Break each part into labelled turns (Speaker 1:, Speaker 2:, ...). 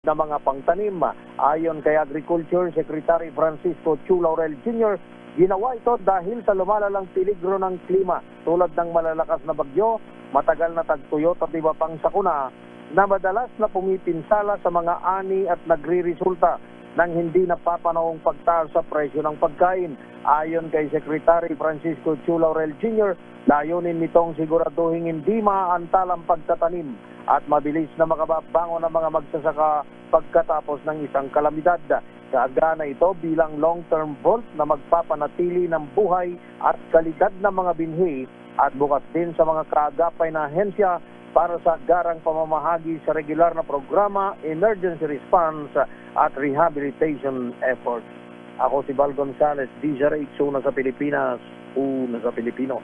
Speaker 1: na mga pangtanim. Ayon kay Agriculture Secretary Francisco Chu Laurel Jr., ginawa ito dahil sa lumalalang peligro ng klima tulad ng malalakas na bagyo, matagal na tagtuyot at iba pang sakuna na madalas na pumipinsala sa mga ani at nagre-resulta ng hindi napapanahong pagtaas sa presyo ng pagkain. Ayon kay Secretary Francisco Chu Laurel Jr., layunin nitong siguraduhin hindi maaantal ang pagtatanim at mabilis na makababangon ng mga magsasaka pagkatapos ng isang kalamidad. Kaagana ito bilang long-term vault na magpapanatili ng buhay at kalidad ng mga binhi at bukas din sa mga kaagapay na ahensya para sa agarang pamamahagi sa regular na programa, emergency response at rehabilitation efforts. Ako si Val Gonzales, DZRH, una sa Pilipinas, una sa Pilipino.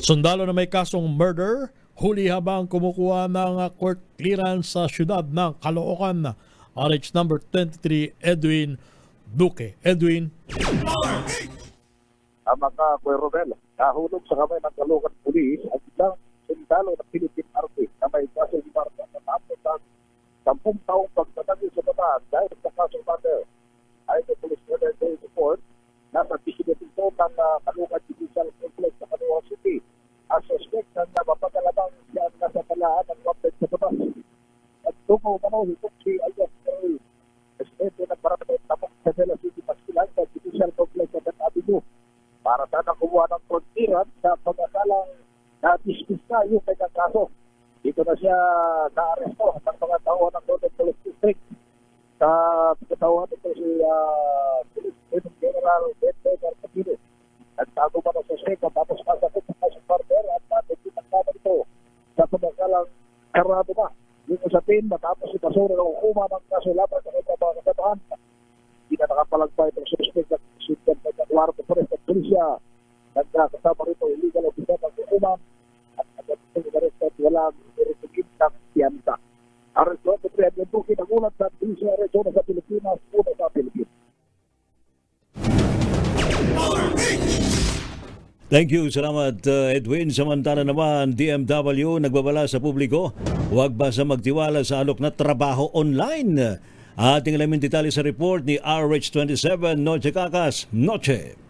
Speaker 2: Sundalo na may kasong murder, huli habang kumukuha ng court clearance sa syudad ng Caloocan. RH number 23, Edwin Duque. Edwin.
Speaker 3: Tama ka, Kuya Romel. Nahulog sa kamay ng Caloocan Police ang isang sundalo ng Philippine Army na may kaso ni Marta matapos ang 10 taong pagtatagil sa bataan dahil sa kasong murder. Ayon sa Police Day Report, nasa visibility ito ng Caloocan Judicial Complex sa Caloocan City. Ang suspect na mapagkalabang siya ang nasa palaan ng complex sa batas. At tungo manaw hitong si Alias Perry, presidente ng Barangay Tapok sa Vela City, Paskilan sa Judicial Complex sa Dan Avenue para sana kumuha ng kontiran sa pagkakalang na-dismiss na yung kanyang kaso. Dito na siya na-aresto ng mga tauhan ng Northern Police District. Sa pagkatauhan ito si Police General Bedner Capino. Nagtago man ang suspect tapos masakot sa kasong murder at natagitang naman ito sa pagkakalang karado na. Yung usapin, matapos ipasura ng hukuma ng kaso laban sa kanyang mga kasamahan. Hindi na nakapalagpay itong suspect na suspect na kwarto pa rin sa pulisya. Nagkasama rito illegal officer ng hukuma at nagkasama rin at walang irisugin ng piyansa. Aresto at Edwin Duque ng ulat sa Pulisya Region sa Pilipinas, una sa Pilipinas.
Speaker 4: Thank you. Salamat, Edwin. Samantala naman, DMW nagbabala sa publiko, huwag basta magtiwala sa alok na trabaho online. Ating alamin detalye sa report ni RH27, Noche Cacas. Noche.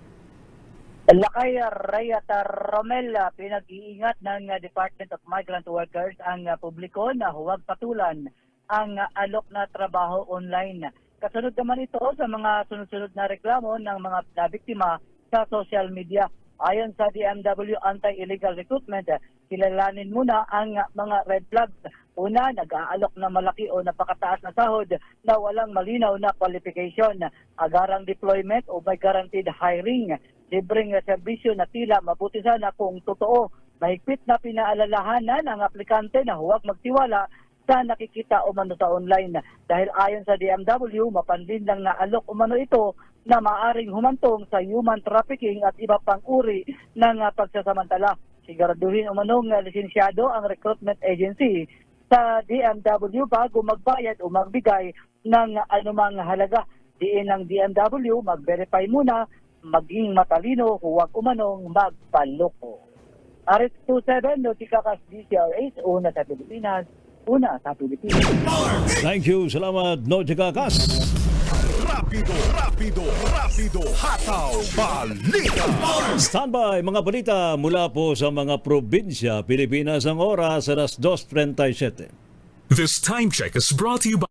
Speaker 5: Lakay Ray at Romel, pinag-iingat ng Department of Migrant Workers ang publiko na huwag patulan ang alok na trabaho online. Kasunod naman ito sa mga sunod-sunod na reklamo ng mga nabiktima sa social media. Ayon sa DMW Anti-Illegal Recruitment, kilalanin muna ang mga red flags. Una, nag-aalok na malaki o napakataas na sahod na walang malinaw na qualification, agarang deployment o may guaranteed hiring, libreng serbisyo na tila mabuti sana kung totoo. Mahigpit na pinaalalahanan ang aplikante na huwag magtiwala sa nakikita umano sa online. Dahil ayon sa DMW, mapanlin lang na alok umano ito na maaring humantong sa human trafficking at iba pang uri ng pagsasamantala. Siguraduhin umanong lisensyado ang recruitment agency sa DMW bago magbayad o magbigay ng anumang halaga. Diin ng DMW, mag-verify muna, maging matalino, huwag umanong magpaloko. RH27, Noche Cacas, DZRH, una sa Pilipinas, una sa Pilipinas.
Speaker 4: Thank you. Salamat, Noche Cacas.
Speaker 6: Rapido, hataw, balita.
Speaker 4: Standby, mga balita mula po sa mga probinsya, Pilipinas. Ang oras, alas 2:37.
Speaker 6: This time check is brought to you by